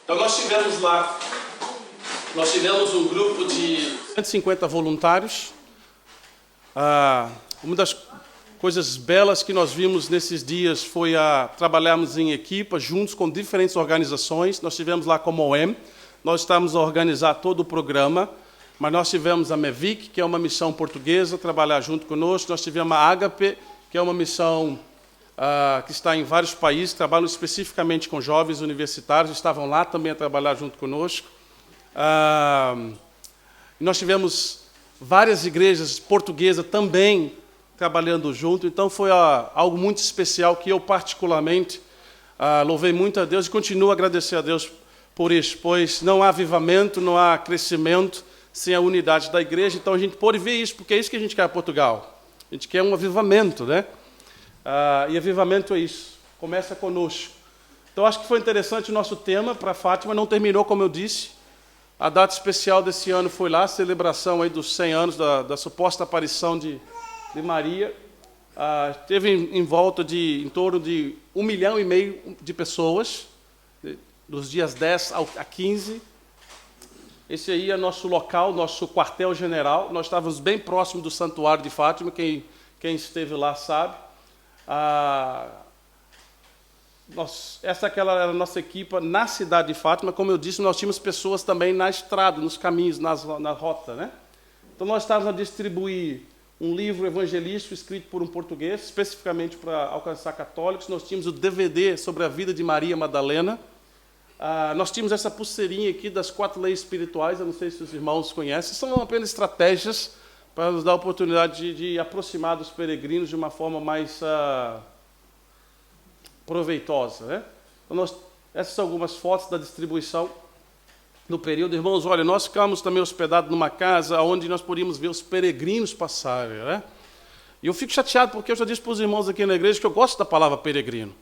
Então nós tivemos lá, um grupo de 150 voluntários. Uma das coisas belas que nós vimos nesses dias foi trabalharmos em equipa, juntos com diferentes organizações. Nós tivemos lá como OEM, nós estávamos a organizar todo o programa, mas nós tivemos a MEVIC, que é uma missão portuguesa, trabalhar junto conosco. Nós tivemos a Ágape, que é uma missão que está em vários países, trabalham especificamente com jovens universitários, estavam lá também a trabalhar junto conosco. Nós tivemos várias igrejas portuguesas também trabalhando junto, então foi algo muito especial que eu particularmente louvei muito a Deus e continuo a agradecer a Deus por isso, pois não há avivamento, não há crescimento sem a unidade da igreja. Então a gente pode ver isso, porque é isso que a gente quer em Portugal. A gente quer um avivamento, né? E avivamento é isso, começa conosco. Então acho que foi interessante o nosso tema para Fátima, não terminou como eu disse. A data especial desse ano foi lá, a celebração aí dos 100 anos da suposta aparição de Maria. Teve em volta em torno de 1,5 milhão de pessoas, dos dias 10 a 15. Esse aí é nosso local, nosso quartel-general. Nós estávamos bem próximo do Santuário de Fátima, quem esteve lá sabe. Essa era a nossa equipa na cidade de Fátima. Como eu disse, nós tínhamos pessoas também na estrada, nos caminhos, na rota, né? Então nós estávamos a distribuir um livro evangelístico escrito por um português, especificamente para alcançar católicos. Nós tínhamos o DVD sobre a vida de Maria Madalena. Nós tínhamos essa pulseirinha aqui das 4 leis espirituais, eu não sei se os irmãos conhecem, são apenas estratégias para nos dar a oportunidade de aproximar dos peregrinos de uma forma mais proveitosa, né? Então essas são algumas fotos da distribuição no período. Irmãos, olha, nós ficamos também hospedados numa casa onde nós podíamos ver os peregrinos passarem, né? E eu fico chateado porque eu já disse para os irmãos aqui na igreja que eu gosto da palavra peregrino.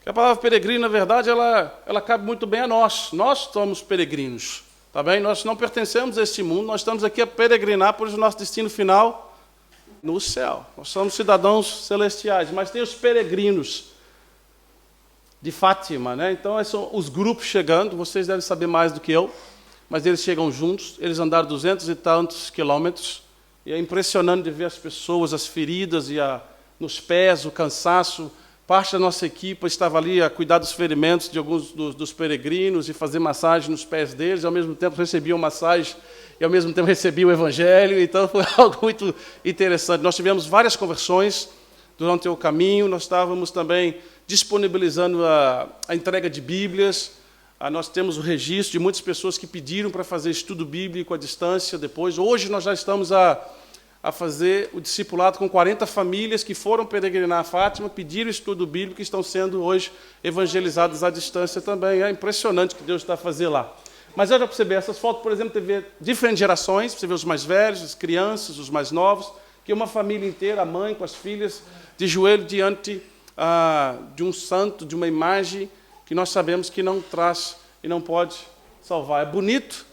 Que a palavra peregrino, na verdade, ela cabe muito bem a nós. Nós somos peregrinos, tá bem? Nós não pertencemos a este mundo, nós estamos aqui a peregrinar, pois o nosso destino final no céu. Nós somos cidadãos celestiais, mas tem os peregrinos de Fátima, né? Então, são os grupos chegando, vocês devem saber mais do que eu, mas eles chegam juntos, eles andaram 200 e tantos quilômetros, e é impressionante de ver as pessoas, as feridas, nos pés, o cansaço. Parte da nossa equipe estava ali a cuidar dos ferimentos de alguns dos peregrinos e fazer massagem nos pés deles, ao mesmo tempo recebiam massagem e ao mesmo tempo recebiam o evangelho, então foi algo muito interessante. Nós tivemos várias conversões durante o caminho, nós estávamos também disponibilizando a entrega de Bíblias. Nós temos o registro de muitas pessoas que pediram para fazer estudo bíblico à distância depois. Hoje nós já estamos a fazer o discipulado com 40 famílias que foram peregrinar a Fátima, pediram estudo bíblico e estão sendo hoje evangelizadas à distância também. É impressionante o que Deus está a fazer lá. Mas já para você ver, essas fotos, por exemplo, teve diferentes gerações, para você ver os mais velhos, as crianças, os mais novos, que uma família inteira, a mãe com as filhas, de joelho diante de um santo, de uma imagem que nós sabemos que não traz e não pode salvar. É bonito,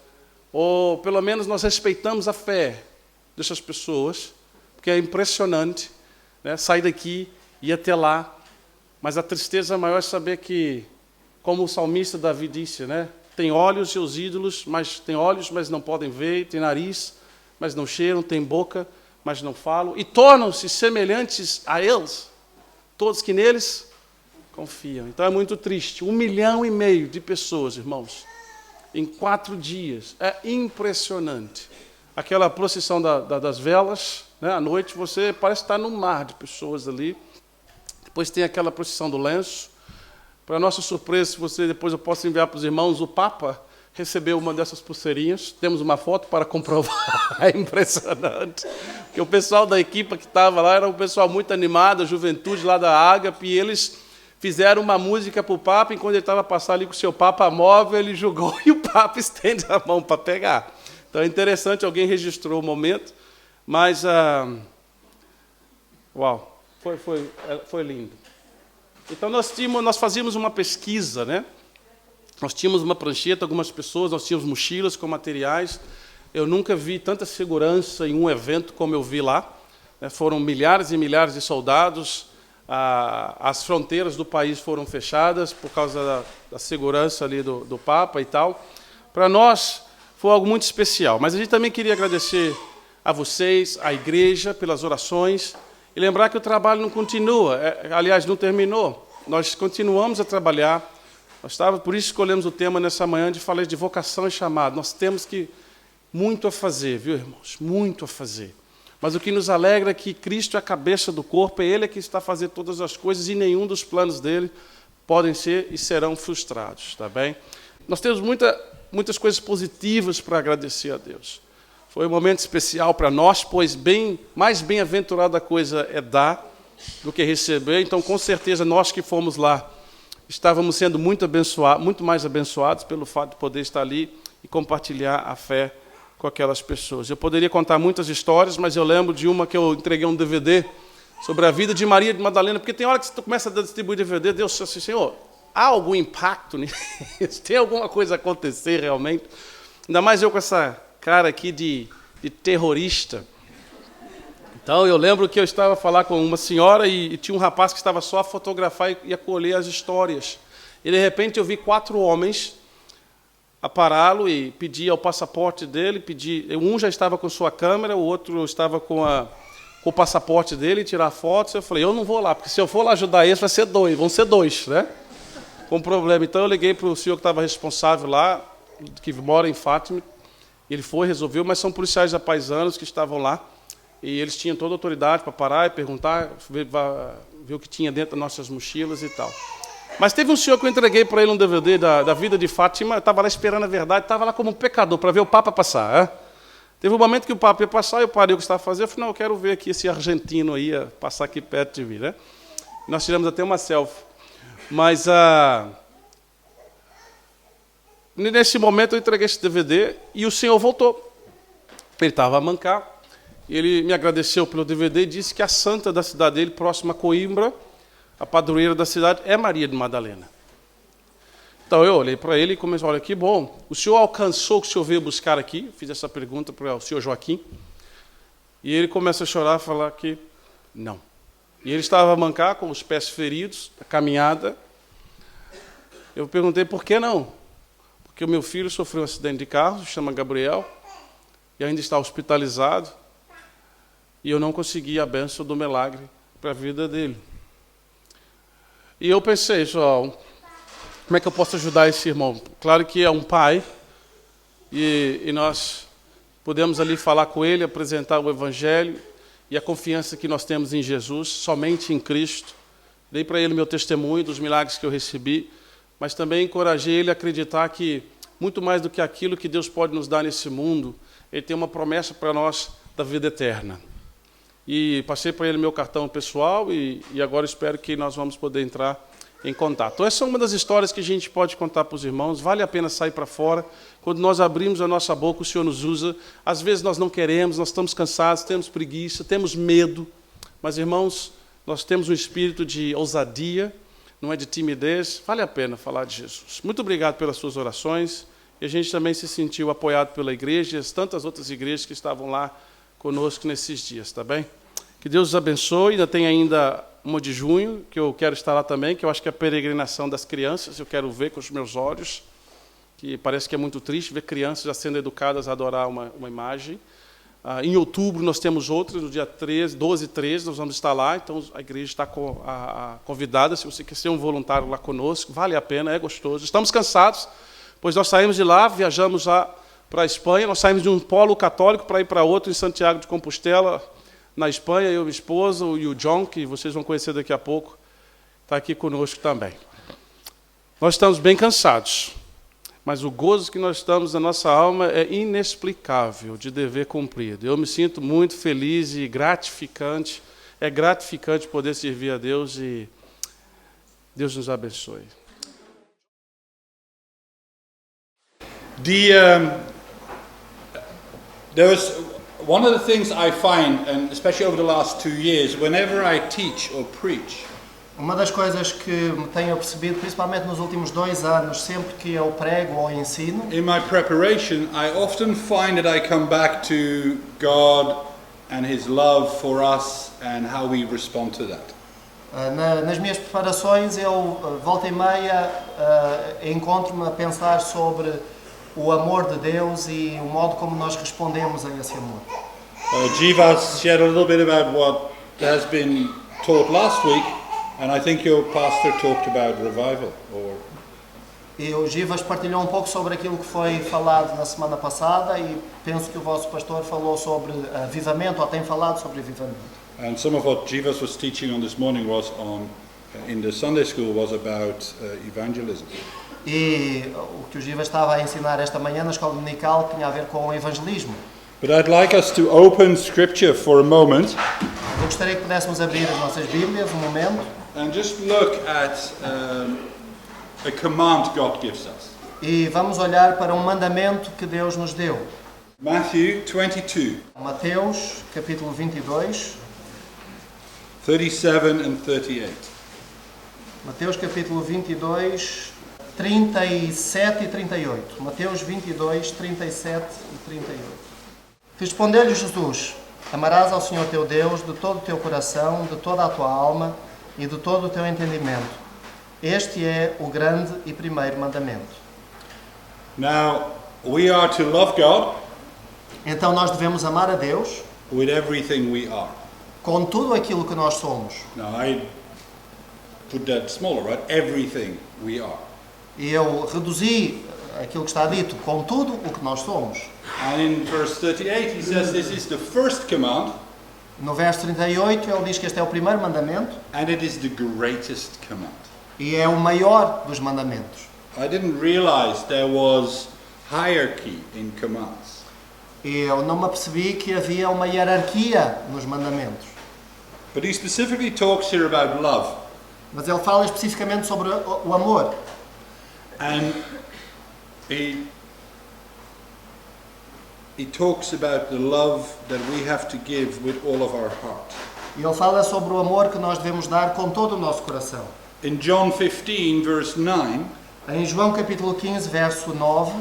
ou pelo menos nós respeitamos a fé dessas pessoas, porque é impressionante, né, sair daqui e ir até lá, mas a tristeza maior é saber que, como o salmista Davi disse, né, tem olhos seus ídolos, tem olhos, mas não podem ver, tem nariz, mas não cheiram, tem boca, mas não falam, e tornam-se semelhantes a eles, todos que neles confiam. Então é muito triste, 1,5 milhão de pessoas, irmãos, em 4 dias, é impressionante. Aquela procissão das velas, né, à noite, você parece estar num mar de pessoas ali. Depois tem aquela procissão do lenço. Para nossa surpresa, depois eu posso enviar para os irmãos, o Papa recebeu uma dessas pulseirinhas. Temos uma foto para comprovar. É impressionante. Porque o pessoal da equipe que estava lá era um pessoal muito animado, a juventude lá da Ágape, e eles fizeram uma música para o Papa, enquanto ele estava passando ali com o seu Papa móvel, ele jogou e o Papa estende a mão para pegar. Então é interessante, alguém registrou o momento, mas uau, foi lindo. Então nós fazíamos uma pesquisa, né? Nós tínhamos uma prancheta, algumas pessoas, nós tínhamos mochilas com materiais. Eu nunca vi tanta segurança em um evento como eu vi lá. Foram milhares e milhares de soldados. As fronteiras do país foram fechadas por causa da segurança ali do Papa e tal. Para nós foi algo muito especial. Mas a gente também queria agradecer a vocês, à igreja, pelas orações, e lembrar que o trabalho não continua, aliás, não terminou. Nós continuamos a trabalhar. Por isso escolhemos o tema nessa manhã de falar de vocação e chamado. Nós temos muito a fazer, viu, irmãos? Muito a fazer. Mas o que nos alegra é que Cristo é a cabeça do corpo, é Ele que está fazendo todas as coisas e nenhum dos planos dele podem ser e serão frustrados, tá bem? Nós temos muitas coisas positivas para agradecer a Deus. Foi um momento especial para nós, pois mais bem-aventurada coisa é dar do que receber. Então, com certeza, nós que fomos lá, estávamos sendo muito mais abençoados pelo fato de poder estar ali e compartilhar a fé com aquelas pessoas. Eu poderia contar muitas histórias, mas eu lembro de uma que eu entreguei um DVD sobre a vida de Maria de Madalena, porque tem hora que você começa a distribuir DVD, Deus diz assim, Senhor, há algum impacto nisso? Tem alguma coisa a acontecer realmente? Ainda mais eu com essa cara aqui de terrorista. Então eu lembro que eu estava a falar com uma senhora e tinha um rapaz que estava só a fotografar e a colher as histórias. E de repente eu vi 4 homens a pará-lo e pedir o passaporte dele, um já estava com sua câmera, o outro estava com o passaporte dele, tirar fotos. Eu falei, eu não vou lá, porque se eu for lá ajudar eles, vão ser dois, né? Com problema. Então eu liguei para o senhor que estava responsável lá, que mora em Fátima, ele resolveu, mas são policiais apaisanos que estavam lá, e eles tinham toda a autoridade para parar e perguntar, ver o que tinha dentro das nossas mochilas e tal. Mas teve um senhor que eu entreguei para ele um DVD da vida de Fátima, estava lá esperando a verdade, estava lá como um pecador, para ver o Papa passar. Teve um momento que o Papa ia passar, eu parei o que estava fazendo, eu falei, não, eu quero ver aqui esse argentino aí passar aqui perto de mim. Né? Nós tiramos até uma selfie. Mas nesse momento eu entreguei esse DVD e o senhor voltou. Ele estava a mancar, ele me agradeceu pelo DVD e disse que a santa da cidade dele, próxima a Coimbra, a padroeira da cidade é Maria de Madalena. Então eu olhei para ele e comecei, olha que bom, o senhor alcançou o que o senhor veio buscar aqui? Fiz essa pergunta para o senhor Joaquim. E ele começa a chorar, falar que não. E ele estava a mancar com os pés feridos, a caminhada. Eu perguntei por que não? Porque o meu filho sofreu um acidente de carro, se chama Gabriel, e ainda está hospitalizado, e eu não consegui a bênção do milagre para a vida dele. E eu pensei, como é que eu posso ajudar esse irmão? Claro que é um pai, e nós podemos ali falar com ele, apresentar o Evangelho e a confiança que nós temos em Jesus, somente em Cristo. Dei para ele meu testemunho dos milagres que eu recebi, mas também encorajei ele a acreditar que, muito mais do que aquilo que Deus pode nos dar nesse mundo, Ele tem uma promessa para nós da vida eterna. E passei para ele meu cartão pessoal e agora espero que nós vamos poder entrar em contato. Então, essa é uma das histórias que a gente pode contar para os irmãos. Vale a pena sair para fora. Quando nós abrimos a nossa boca, o Senhor nos usa. Às vezes nós não queremos, nós estamos cansados, temos preguiça, temos medo. Mas, irmãos, nós temos um espírito de ousadia, não é de timidez. Vale a pena falar de Jesus. Muito obrigado pelas suas orações. E a gente também se sentiu apoiado pela igreja e as tantas outras igrejas que estavam lá conosco nesses dias, tá bem? Que Deus os abençoe. Ainda uma de junho, que eu quero estar lá também, que eu acho que é a peregrinação das crianças, eu quero ver com os meus olhos, que parece que é muito triste ver crianças já sendo educadas a adorar uma imagem. Em outubro nós temos outra, no dia 12 e 13, nós vamos estar lá, então a igreja está convidada, se você quer ser um voluntário lá conosco, vale a pena, é gostoso. Estamos cansados, pois nós saímos de lá, viajamos lá para a Espanha, nós saímos de um polo católico para ir para outro, em Santiago de Compostela, na Espanha, eu, minha esposa, e o John, que vocês vão conhecer daqui a pouco, está aqui conosco também. Nós estamos bem cansados, mas o gozo que nós estamos na nossa alma é inexplicável, de dever cumprido. Eu me sinto muito feliz e gratificante, é gratificante poder servir a Deus e Deus nos abençoe. There was one of the things I find, and especially over the last 2 years, whenever I teach or preach, uma das coisas que me tenho percebido, principalmente nos últimos 2 anos, sempre que eu prego ou ensino, in my preparation, I often find that I come back to God and His love for us and how we respond to that. Nas minhas preparações, eu volta e meia encontro-me a pensar sobre o amor de Deus e o modo como nós respondemos a esse amor. Jivas shared a little bit about what has been taught last week, and I think your pastor talked about revival. E o Givas partilhou um pouco sobre aquilo que foi falado na semana passada e penso que o vosso pastor falou sobre avivamento, ou tem falado sobre avivamento. And some of what Jivas was teaching on this morning was in the Sunday school was about evangelism. E o que o Givas estava a ensinar esta manhã na escola dominical tinha a ver com o evangelismo. But I'd like us to open Scripture for a moment. Eu gostaria que pudéssemos abrir as nossas Bíblias um momento. And just look at a command God gives us. E vamos olhar para um mandamento que Deus nos deu. Matthew 22, Mateus, capítulo 22. 37 and 38. Mateus, capítulo 22, 37 e 38. Mateus 22, 37 e 38. Respondeu-lhe Jesus: Amarás ao Senhor teu Deus de todo o teu coração, de toda a tua alma e de todo o teu entendimento. Este é o grande e primeiro mandamento. Now, we are to love God Então nós devemos amar a Deus with everything we are. com tudo aquilo que nós somos. Now, I put that smaller, right? Everything we are. E eu reduzi aquilo que está dito, com tudo o que nós somos. And in verse 38, he says this is the first command, No verso 38 ele diz que este é o primeiro mandamento and it is the greatest command. e é o maior dos mandamentos. I didn't realize there was hierarchy in commands. E eu não me apercebi que havia uma hierarquia nos mandamentos. But he specifically talks here about love. Mas ele fala especificamente sobre o amor. And he talks about the love that we have to give with all of our heart. E ele fala sobre o amor que nós devemos dar com todo o nosso coração. In John 15, verse 9, Em João capítulo 15, verso 9,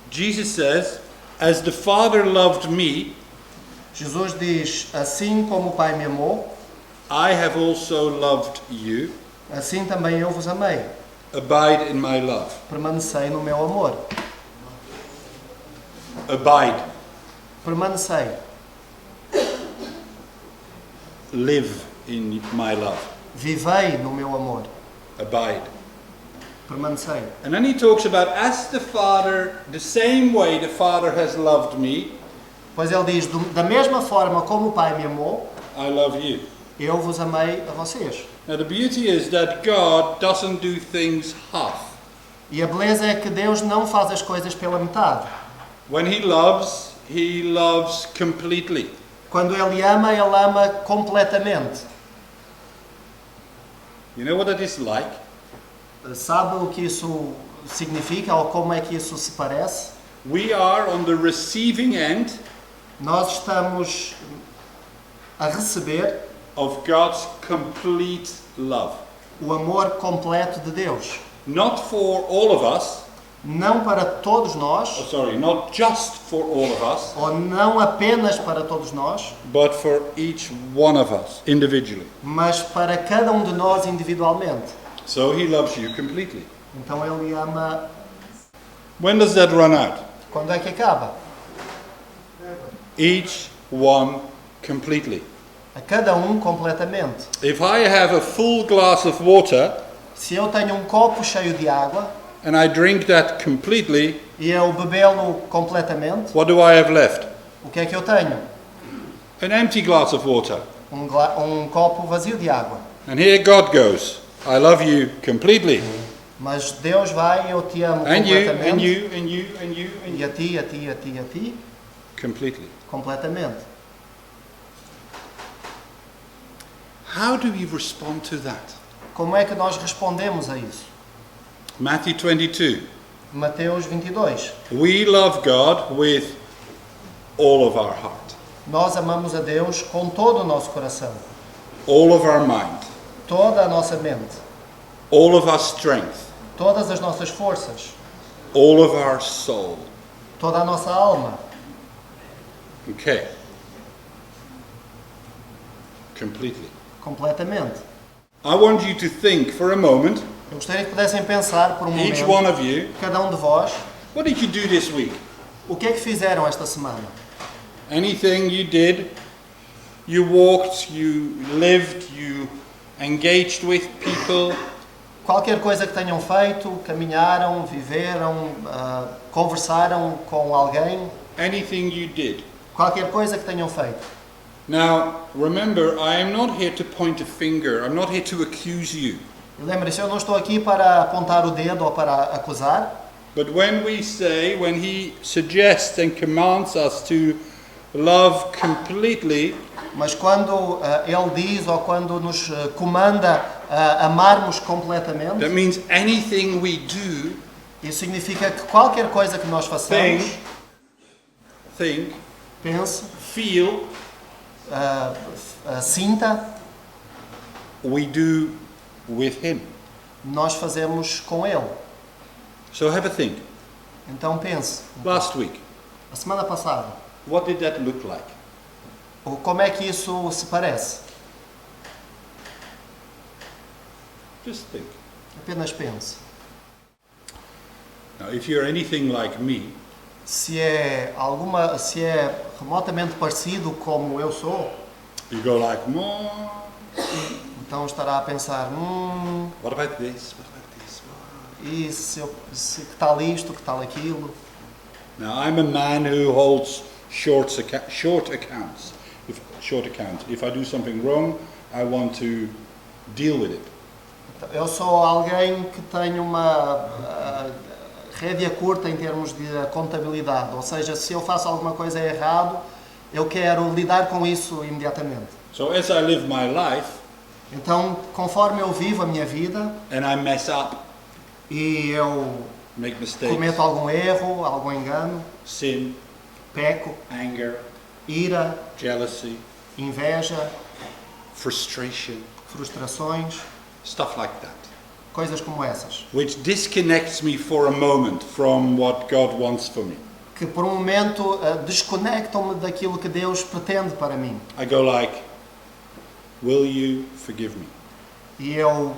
Jesus says, "As the Father loved me, Jesus diz: Assim como o Pai me amou, I have also loved you. assim também eu vos amei. Abide in my love." Permanecei no meu amor. Abide. Permanecei. Live in my love. Vivei no meu amor. Abide. Permanecei. And then he talks about as the Father, the same way the Father has loved me, Pois ele diz: Da mesma forma como o Pai me amou, I love you. eu vos amei a vocês. Now the beauty is that God doesn't do things half. E a beleza é que Deus não faz as coisas pela metade. When He loves completely. Quando Ele ama completamente. You know what that is like? Sabe o que isso significa ou como é que isso se parece? We are on the receiving end Nós estamos a receber of God's complete love. o amor completo de Deus. Not for all of us, Não para todos nós, not just for all of us, ou não apenas para todos nós, but for each one of us individually. mas para cada um de nós individualmente. So He loves you completely. Então Ele ama. When does that run out? Quando é que acaba? Each one completely. A cada um completamente. If I have a full glass of water Se eu tenho um copo cheio de água and I drink that completely, e eu bebê-lo completamente, what do I have left? o que é que eu tenho? An empty glass of water. Um copo vazio de água. And here God goes, I love you completely. Mas Deus vai: Eu te amo And you, completamente. and you, and you, and you, and E you. a ti, a ti, a ti, a ti, Completely. completamente. How do we respond to that? Como é que nós respondemos a isso? Matthew 22. Mateus 22. We love God with all of our heart, Nós amamos a Deus com todo o nosso coração, all of our mind, toda a nossa mente, all of our strength, todas as nossas forças, all of our soul. toda a nossa alma. Okay. Completely. completamente. I want you to think for a moment, Eu gostaria que pudessem pensar por um each momento, one of you, cada um de vós, what did you do this week? o que é que fizeram esta semana? Anything you did, you walked, you lived, you engaged with people, Qualquer coisa que tenham feito, caminharam, viveram, conversaram com alguém, anything you did. qualquer coisa que tenham feito. Now, remember, I am not here to point a finger. I'm not here to accuse you. E lembre-se, eu não estou aqui para apontar o dedo ou para acusar, But when he suggests and commands us to love completely, mas quando ele diz ou quando nos comanda amarmos completamente, that means anything we do, isso significa que qualquer coisa que nós façamos, think, pense, feel, sinta, we do with him. nós fazemos com ele. So have a think. Então pense, Last week, a semana passada, what did that look like? como é que isso se parece? Just think. Apenas pense. Now, if you're anything like me, Se é remotamente parecido como eu sou, you go like, então estará a pensar, what about this? What about this? e que tal isto, que tal aquilo. Now, I'm a man who holds short accounts. If I do something wrong, I want to deal with it. Eu sou alguém que tem uma rédea curta em termos de contabilidade, ou seja, se eu faço alguma coisa errado, eu quero lidar com isso imediatamente. So as I live my life, Então, conforme eu vivo a minha vida and I mess up, e eu make mistakes, cometo algum erro, algum engano, sin, peco, anger, ira, jealousy, inveja, frustration, frustrações, stuff like that, coisas como essas, which disconnects me for a moment from what God wants for me. que por um momento desconectam-me daquilo que Deus pretende para mim. I go like, will you forgive me? E eu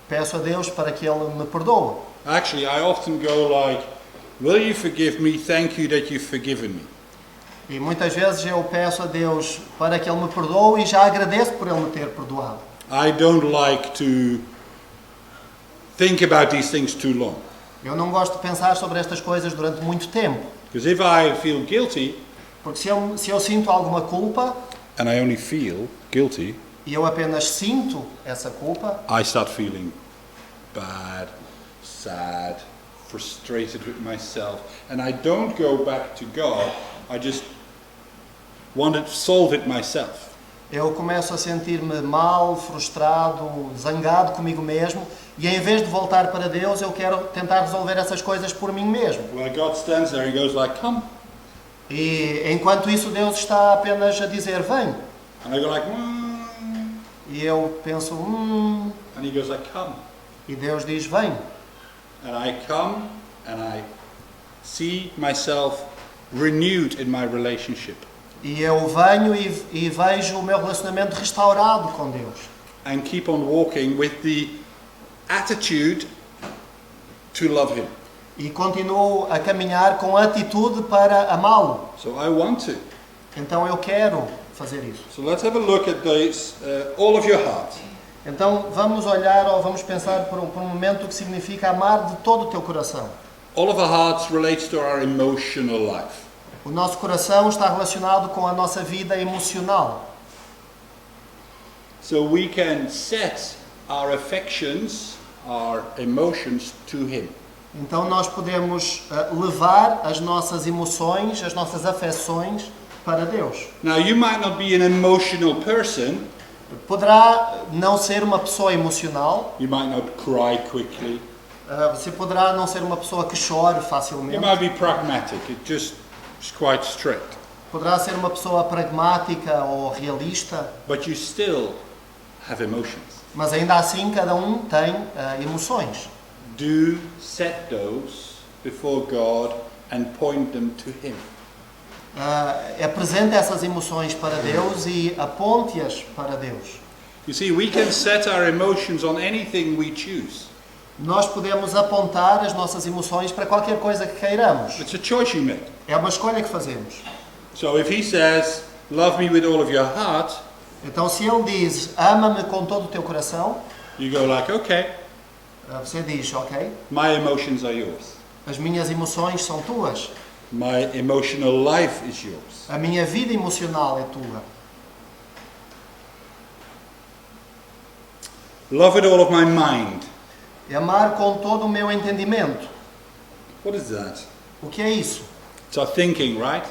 peço a Deus para que Ele me perdoe. Actually, I often go like, will you forgive me? Thank you that you've forgiven me. E muitas vezes eu peço a Deus para que Ele me perdoe e já agradeço por Ele me ter perdoado. I don't like to think about these things too long. Eu não gosto de pensar sobre estas coisas durante muito tempo. Because if I feel guilty, Porque se eu sinto alguma culpa, and I only feel guilty, e eu apenas sinto essa culpa, I start feeling bad, sad, frustrated with myself. And I don't go back to God, I just want to solve it myself. eu começo a sentir-me mal, frustrado, zangado comigo mesmo, e em vez de voltar para Deus, eu quero tentar resolver essas coisas por mim mesmo. Well, God stands there and goes like, come. E enquanto isso, Deus está apenas a dizer, vem. And I go like, E eu penso, and he goes like, come. e Deus diz, vem. And I come and I see myself renewed in my relationship. E eu venho e vejo o meu relacionamento restaurado com Deus. And keep on walking with the attitude to love him. E continuo a caminhar com atitude para amá-lo. So I want to. Então eu quero fazer isso. So let's have a look at these, all of your heart. Então vamos olhar ou vamos pensar por um momento o que significa amar de todo o teu coração. All of our hearts relates to our emotional life. O nosso coração está relacionado com a nossa vida emocional. So we can set our affections, our emotions to him. Então nós podemos levar as nossas emoções, as nossas afecções para Deus. Now you might not be an emotional person, Poderá não ser uma pessoa emocional, you might not cry quickly, você poderá não ser uma pessoa que chore you facilmente, might be pragmatic, it's quite strict, poderá ser uma pessoa pragmática ou realista, but you still have emotions. mas ainda assim cada um tem emoções. Do set those before God and point them to him. Apresente essas emoções para Deus e aponte-as para Deus. You see, we can set our emotions on anything we choose. Nós podemos apontar as nossas emoções para qualquer coisa que queiramos. It's a choice you make. É uma escolha que fazemos. So if he says, love me with all of your heart, Então, se ele diz, ama-me com todo o teu coração, you go like, okay, você diz, ok, my emotions are yours. as minhas emoções são tuas, My emotional life is yours. a minha vida emocional é tua. Love with all of my mind. Amar com todo o meu entendimento. What is that? O que é isso? It's our thinking, right?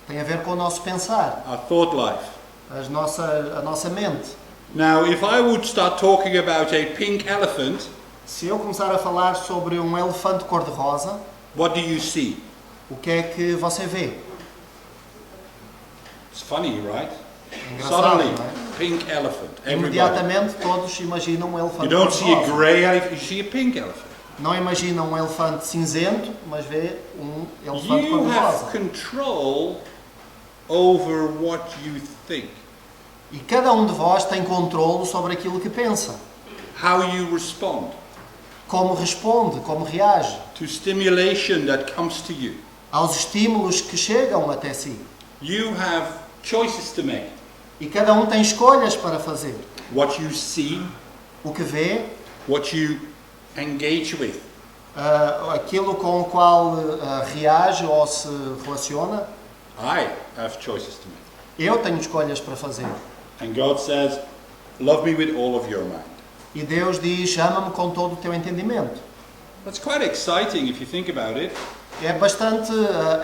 Tem a ver com o nosso pensar, Our thought life. a nossa mente. Now, if I would start talking about a pink elephant, Se eu começar a falar sobre um elefante cor-de-rosa, what do you see? o que é que você vê? It's funny, right? Engraçado, Suddenly, não é? pink elephant. Everybody. Imediatamente todos imaginam um You elefante don't see a cor-de-rosa. grey elephant, you see a pink elephant. Não imaginam um elefante cinzento, mas vê um elefante You have cor-de-rosa. control over what you think, E cada um de vós tem controle sobre aquilo que pensa. how you respond Como responde, como reage to stimulation that comes to you. aos estímulos que chegam até si. You have choices to make. E cada um tem escolhas para fazer. What you see, O que vê, what you engage with. aquilo com o qual reage ou se relaciona. I have choices to make. Eu tenho escolhas para fazer. And God says, love me with all of your mind. E Deus diz, ama-me com todo o teu entendimento. That's quite exciting if you think about it. É bastante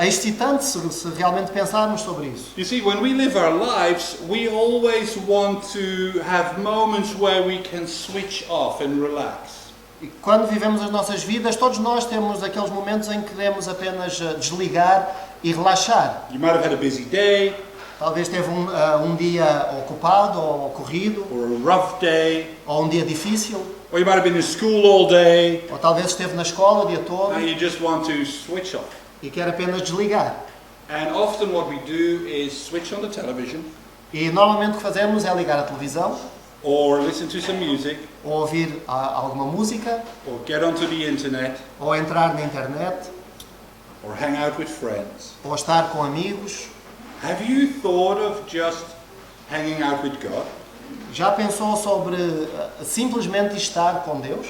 excitante se realmente pensarmos sobre isso. You see, when we live our lives, we always want to have moments where we can switch off and relax. E quando vivemos as nossas vidas, todos nós temos aqueles momentos em que queremos apenas desligar e relaxar. You might have had a busy day, Talvez teve um dia ocupado ou corrido, or a rough day, ou um dia difícil, or you might have been in school all day, ou talvez esteve na escola o dia todo and you just want to switch off. e quer apenas desligar. And often what we do is switch on the television, E normalmente o que fazemos é ligar a televisão, or listen to some music, ou ouvir alguma música, or get onto the internet, ou entrar na internet, or hang out with friends. ou estar com amigos. Have you thought of just hanging out with God? Já pensou sobre simplesmente estar com Deus?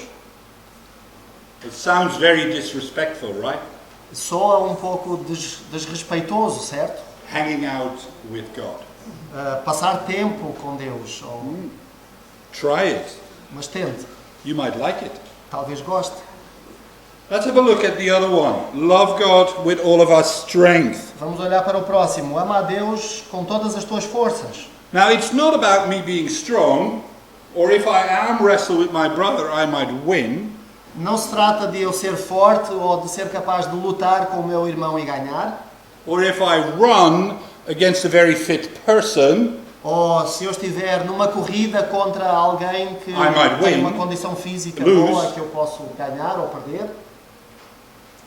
It sounds very disrespectful, right? Soa um pouco desrespeitoso, certo? Hanging out with God. Passar tempo com Deus, Try it. mas tente, You might like it. talvez goste. Let's have a look at the other one. Love God with all of our strength. Vamos olhar para o próximo. Ama a Deus com todas as tuas forças. Now, it's not about me being strong, or if I am wrestle with my brother, I might win. Não se trata de eu ser forte ou de ser capaz de lutar com o meu irmão e ganhar. Or if I run against a very fit person, Ou se eu estiver numa corrida contra alguém que might tem win, uma condição física lose. boa que eu posso ganhar ou perder.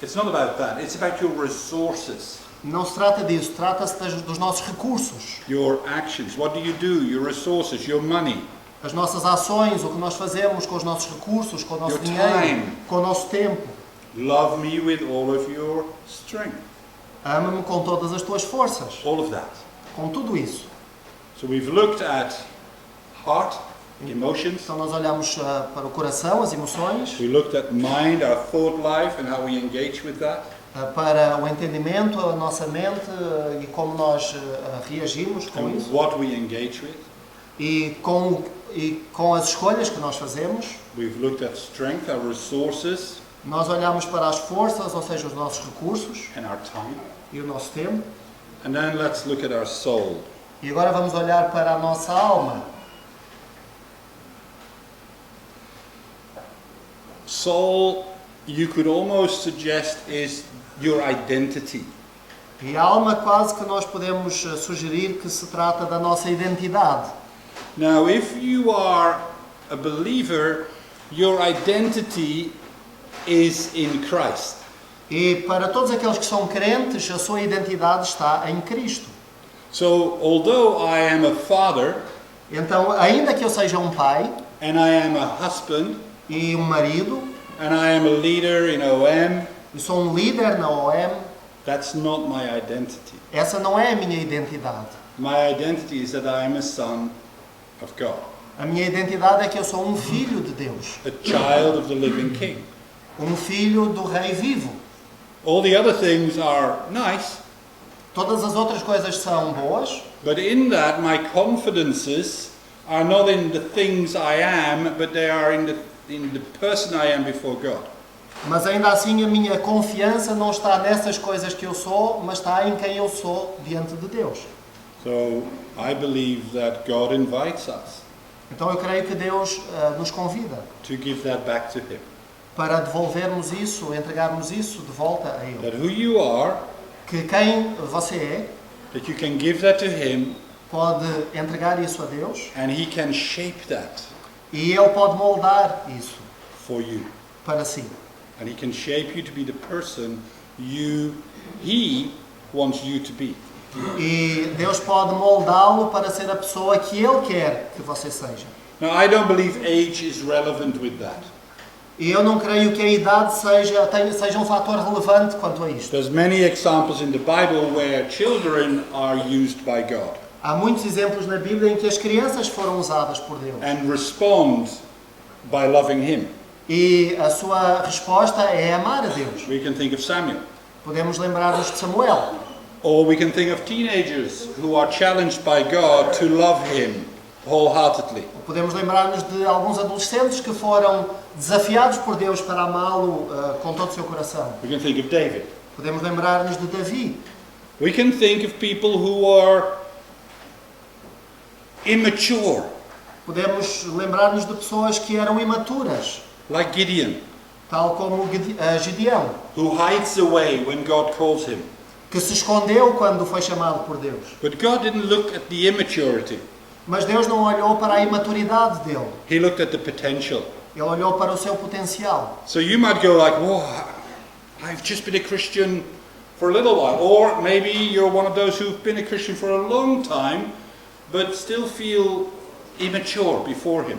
it's not about that. It's about your resources, Não se trata disso. Trata-se dos nossos recursos. your actions. What do? Your resources, your money. As nossas ações, o que nós fazemos com os nossos recursos, com o nosso Your dinheiro, time. com o nosso tempo. Love me with all of your strength. Ama-me com todas as tuas forças. All of that. Com tudo isso. So we've looked at heart, emotions. Então nós olhamos para o coração, as emoções, We looked at mind, our thought life, and how we engage with that. para o entendimento, a nossa mente e como nós reagimos com And isso. what we engage with. E com as escolhas que nós fazemos. We've looked at strength, our resources, Nós olhamos para as forças, ou seja, os nossos recursos and our time. e o nosso tempo. And then let's look at our soul. E agora vamos olhar para a nossa alma. Soul, you could almost suggest, is your identity. E a alma quase que nós podemos sugerir que se trata da nossa identidade. Now, if you are a believer, your identity is in Christ. E para todos aqueles que são crentes, a sua identidade está em Cristo. So, although I am a father, Então, ainda que eu seja um pai and I am a husband e um marido, and I am a leader in OM, e sou um líder na OM, that's not my identity. essa não é a minha identidade. My identity is that I am a son of God, A minha identidade é que eu sou um filho de Deus, a child of the living King. um filho do Rei vivo. All the other things are nice, Todas as outras coisas são boas, but in that my confidences are not in the things I am, but they are in the person I am before God. mas ainda assim a minha confiança não está nessas coisas que eu sou, mas está em quem eu sou diante de Deus. So I believe that God invites us Então eu creio que Deus nos convida to give that back to Him. para devolvermos isso, entregarmos isso de volta a Ele. That who you are, Que quem você é, that you can give that to Him, pode entregar isso a Deus and He can shape that e Ele pode moldar isso for you. para si. And He can shape you to be the person He wants you to be. E Deus pode moldá-lo para ser a pessoa que Ele quer que você seja. Now, I don't believe age is relevant with that. E eu não creio que a idade seja um fator relevante quanto a isto. There's many examples in the Bible where children are used by God Há muitos exemplos na Bíblia em que as crianças foram usadas por Deus. and respond by loving Him. E a sua resposta é amar a Deus. We can think of Samuel. Podemos lembrar-nos de Samuel. Or we can think of teenagers who are challenged by God to love Him wholeheartedly. Podemos lembrar-nos de alguns adolescentes que foram desafiados por Deus para amá-lo com todo o seu coração. We can think of David. Podemos lembrar-nos de Davi. We can think of people who are immature, Podemos lembrar-nos de pessoas que eram imaturas, like Gideon, tal como Gideão, who hides away when God calls him. que se escondeu quando foi chamado por Deus. But God didn't look at the immaturity. Mas Deus não olhou para a imaturidade dele. He looked at the potential. Ele olhou para o seu potencial. So you might go like, "Whoa, I've just been a Christian for a little while." Or maybe you're one of those who've been a Christian for a long time, but still feel immature before Him.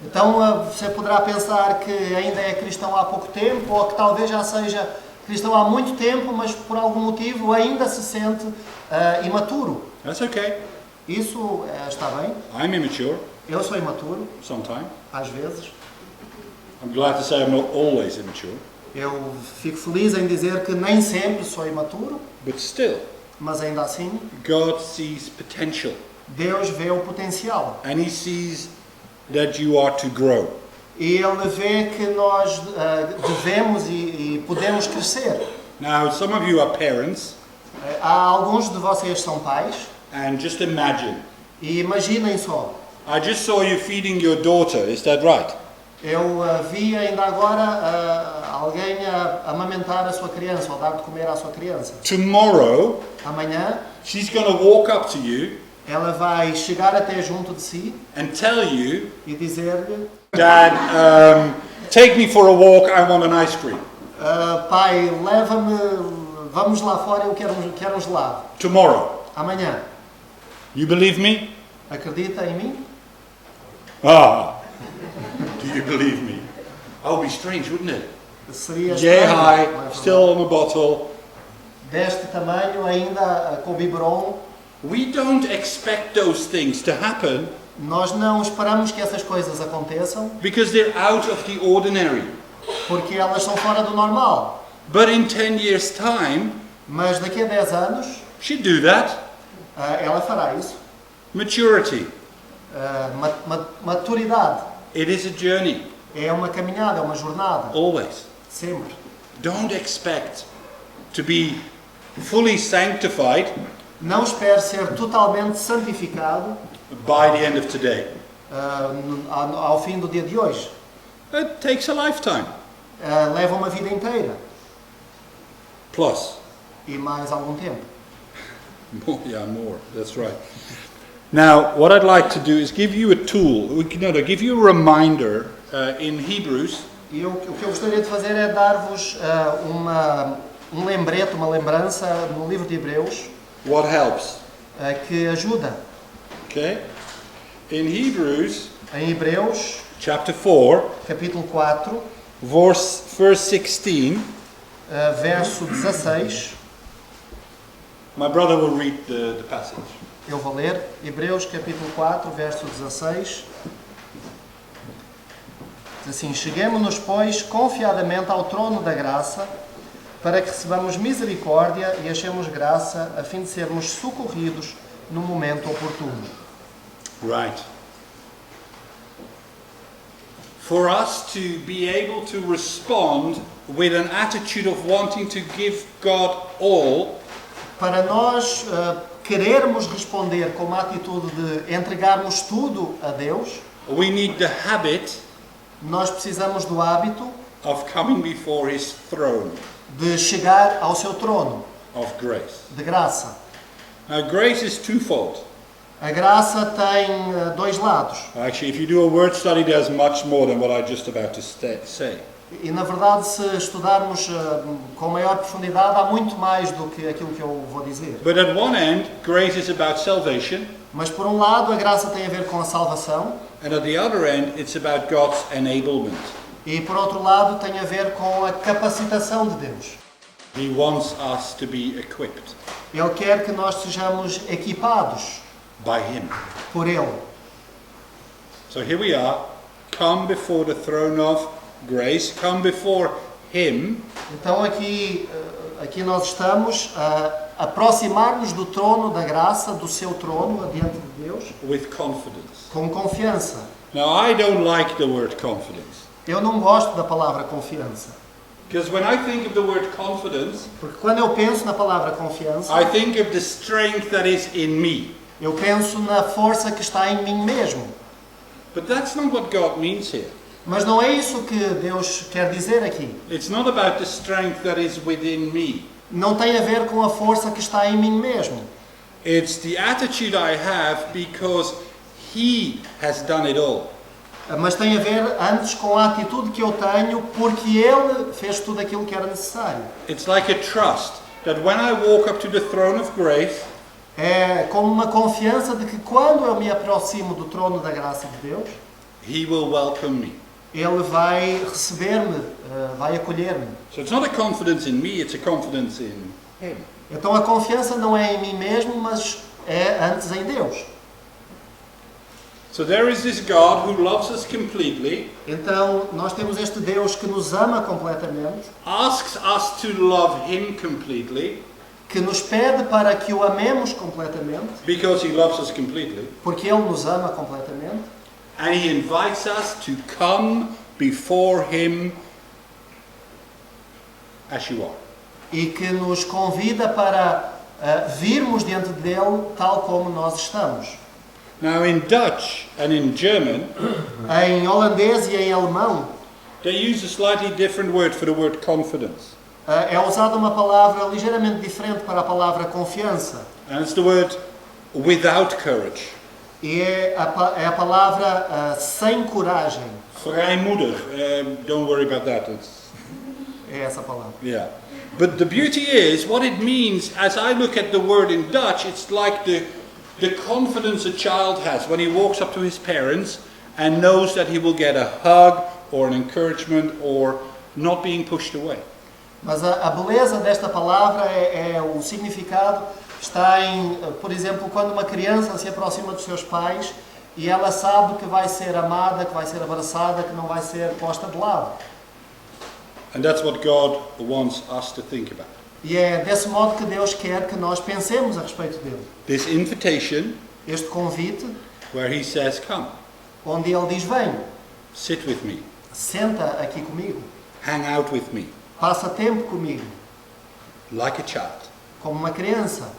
Então você poderá pensar que ainda é cristão há pouco tempo, ou que talvez já seja cristão há muito tempo, mas por algum motivo ainda se sente imaturo. That's okay. Isso está bem. I'm immature Eu sou imaturo, sometimes. às vezes. I'm glad to say I'm not always immature, Eu fico feliz em dizer que nem sempre sou imaturo, but still, mas ainda assim, God sees potential, Deus vê o potencial. and He sees that you are to grow. E Ele vê que nós devemos e podemos crescer. Now, some of you are parents, Há alguns de vocês são pais, and just imagine. e imaginem só. I just saw you feeding your daughter, is that right? Eu vi ainda agora alguém a amamentar a sua criança, ou dar de comer à sua criança. Tomorrow, Amanhã, she's going to walk up to you ela vai chegar até junto de si and tell you, e dizer-lhe: Dad, take me for a walk, I want an ice cream. pai, leva-me, vamos lá fora, eu quero um gelado. Tomorrow. Amanhã. You believe me? Acredita em mim? Ah, do you believe me? That would be strange, wouldn't it? Seria Yay estranho, high, não é verdade? still on the bottle. Deste tamanho, ainda com o biberon. We don't expect those things to happen Nós não esperamos que essas coisas aconteçam, because they're out of the ordinary. porque elas são fora do normal. But in 10 years' time, Mas daqui a 10 anos, she'd do that. ela fará isso. Maturity. Maturidade. It is a journey, É uma caminhada, é uma jornada. always. Sempre. Don't expect to be fully sanctified Não espere ser totalmente santificado by the end of today. ao fim do dia de hoje. It takes a lifetime. Leva uma vida inteira Plus. e mais algum tempo. More, yeah, more. That's right. Now, what I'd like to do is give you a tool. Give you a reminder in Hebrews. E o que eu gostaria de fazer é dar-vos um lembrete, uma lembrança no livro de Hebreus What helps? que ajuda. Okay. In Hebrews Em Hebreus, chapter 4, capítulo 4, verse 16, verso 16, my brother will read the passage. eu vou ler. Hebreus, capítulo 4, verso 16. Diz assim: Cheguemo-nos, pois, confiadamente ao trono da graça, para que recebamos misericórdia e achemos graça, a fim de sermos socorridos no momento oportuno. Right. For us to be able to respond with an attitude of wanting to give God all, Para nós querermos responder com uma atitude de entregarmos tudo a Deus, we need the habit nós precisamos do hábito of coming before His throne de chegar ao seu trono of grace. de graça. Now, grace is twofold. A graça tem dois lados. Actually, if you do a word study, there's much more than what I'm just about to say. E na verdade, se estudarmos com maior profundidade, há muito mais do que aquilo que eu vou dizer. But at one end, grace is about salvation, Mas por um lado, a graça tem a ver com a salvação, and at the other end, it's about God's enablement. e por outro lado, tem a ver com a capacitação de Deus. He wants us to be equipped Ele quer que nós sejamos equipados by Him. por Ele. So here we are, come before the throne of grace, come before Him, Então aqui nós estamos a aproximar-nos do trono da graça, do seu trono, adiante de Deus, with confidence. com confiança. Now, I don't like the word confidence, Eu não gosto da palavra confiança, because when I think of the word confidence, porque quando eu penso na palavra confiança, I think of the strength that is in me. eu penso na força que está em mim mesmo. But that's not what God means here. Mas não é isso que Deus quer dizer aqui. It's not about the strength that is within me. Não tem a ver com a força que está em mim mesmo. It's the attitude I have because He has done it all. Mas tem a ver antes com a atitude que eu tenho porque Ele fez tudo aquilo que era necessário. It's like a trust that when I walk up to the throne of grace, É como uma confiança de que quando eu me aproximo do trono da graça de Deus, He will welcome me. Ele vai receber-me, vai acolher-me. So it's not a confidence in me, it's a confidence in Him. Então a confiança não é em mim mesmo, mas é antes em Deus. So there is this God who loves us completely, Então nós temos este Deus que nos ama completamente, asks us to love Him completely, que nos pede para que o amemos completamente, because He loves us completely, porque Ele nos ama completamente, and He invites us to come before Him as you are. e que nos convida para virmos diante dele tal como nós estamos. Now in Dutch and in German, Em holandês e em alemão they use a slightly different word for the word confidence. é usada uma palavra ligeiramente diferente para a palavra confiança. And it's the word without courage. E é a palavra sem coragem. Vrijmoedig. Don't worry about that. É essa palavra. Yeah. But the beauty is, what it means, as I look at the word in Dutch, it's like the confidence a child has when he walks up to his parents and knows that he will get a hug or an encouragement or not being pushed away. Mas a beleza desta palavra é o significado está em, por exemplo, quando uma criança se aproxima dos seus pais e ela sabe que vai ser amada, que vai ser abraçada, que não vai ser posta de lado. And that's what God wants us to think about. E é desse modo que Deus quer que nós pensemos a respeito dele. This invitation Este convite, where He says, come, onde Ele diz, vem, sit with me, senta aqui comigo, hang out with me, passa tempo comigo, like a child. como uma criança.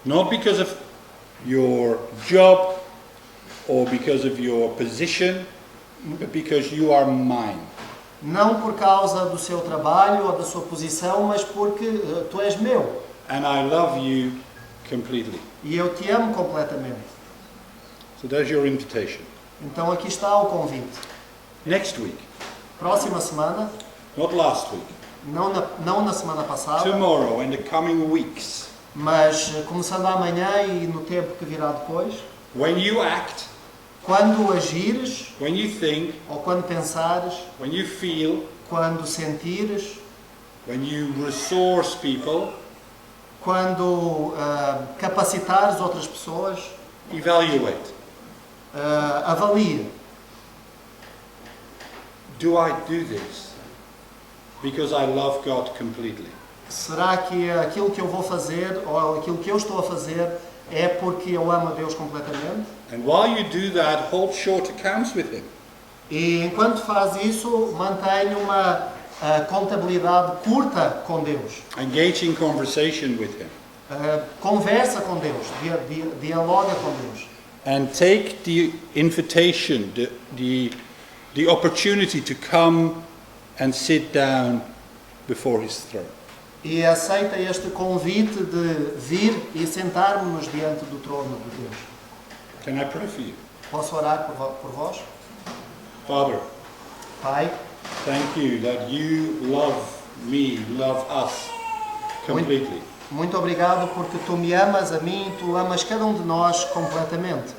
Not because of your job or because of your position, but because you are mine. Não por causa do seu trabalho ou da sua posição, mas porque tu és meu. And I love you completely. E eu te amo completamente. So there's your invitation. Então aqui está o convite. Next week, Próxima semana, not last week, não na semana passada, tomorrow and the coming weeks, mas começando amanhã e no tempo que virá depois, when you act, quando agires, when you think, ou quando pensares, when you feel, quando sentires, when you resource people, quando capacitares outras pessoas, evaluate. avalia. Do I do this because I love God completely? Será que aquilo que eu vou fazer, ou aquilo que eu estou a fazer, é porque eu amo a Deus completamente? And while you do that, hold short accounts with Him. E enquanto faz isso, mantém uma contabilidade curta com Deus. Engage in conversation with Him. Conversa com Deus, dialoga com Deus. And take the invitation, the opportunity to come and sit down before His throne. E aceita este convite de vir e sentarmos-nos diante do trono de Deus. Can I pray for you? Posso orar por vós? Father, Pai, thank you that you love me, love us completely. muito obrigado porque tu me amas a mim, tu amas cada um de nós completamente.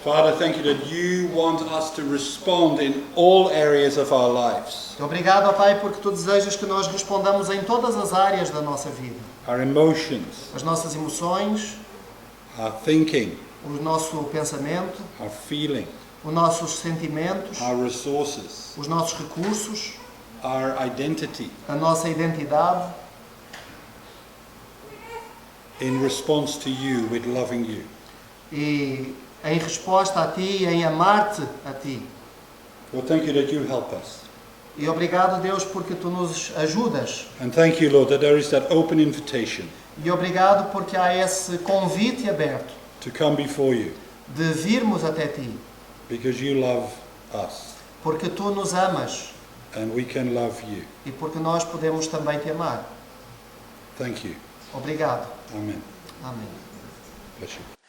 Father, thank you that you want us to respond in all areas of our lives. Obrigado, ó Pai, porque tu desejas que nós respondamos em todas as áreas da nossa vida. Our emotions, As nossas emoções, our thinking, o nosso pensamento, our feeling, os nossos sentimentos, our resources, os nossos recursos, our identity, a nossa identidade, in response to you with loving you. e em resposta a Ti, em amar-te a Ti. Lord, thank you that you help us. E obrigado, Deus, porque Tu nos ajudas. And thank you, Lord, that there is that open invitation E obrigado porque há esse convite aberto to come before you de virmos até Ti. because you love us Porque Tu nos amas and we can love you. e porque nós podemos também Te amar. Thank you. Obrigado. Amen. Amém. Bless you.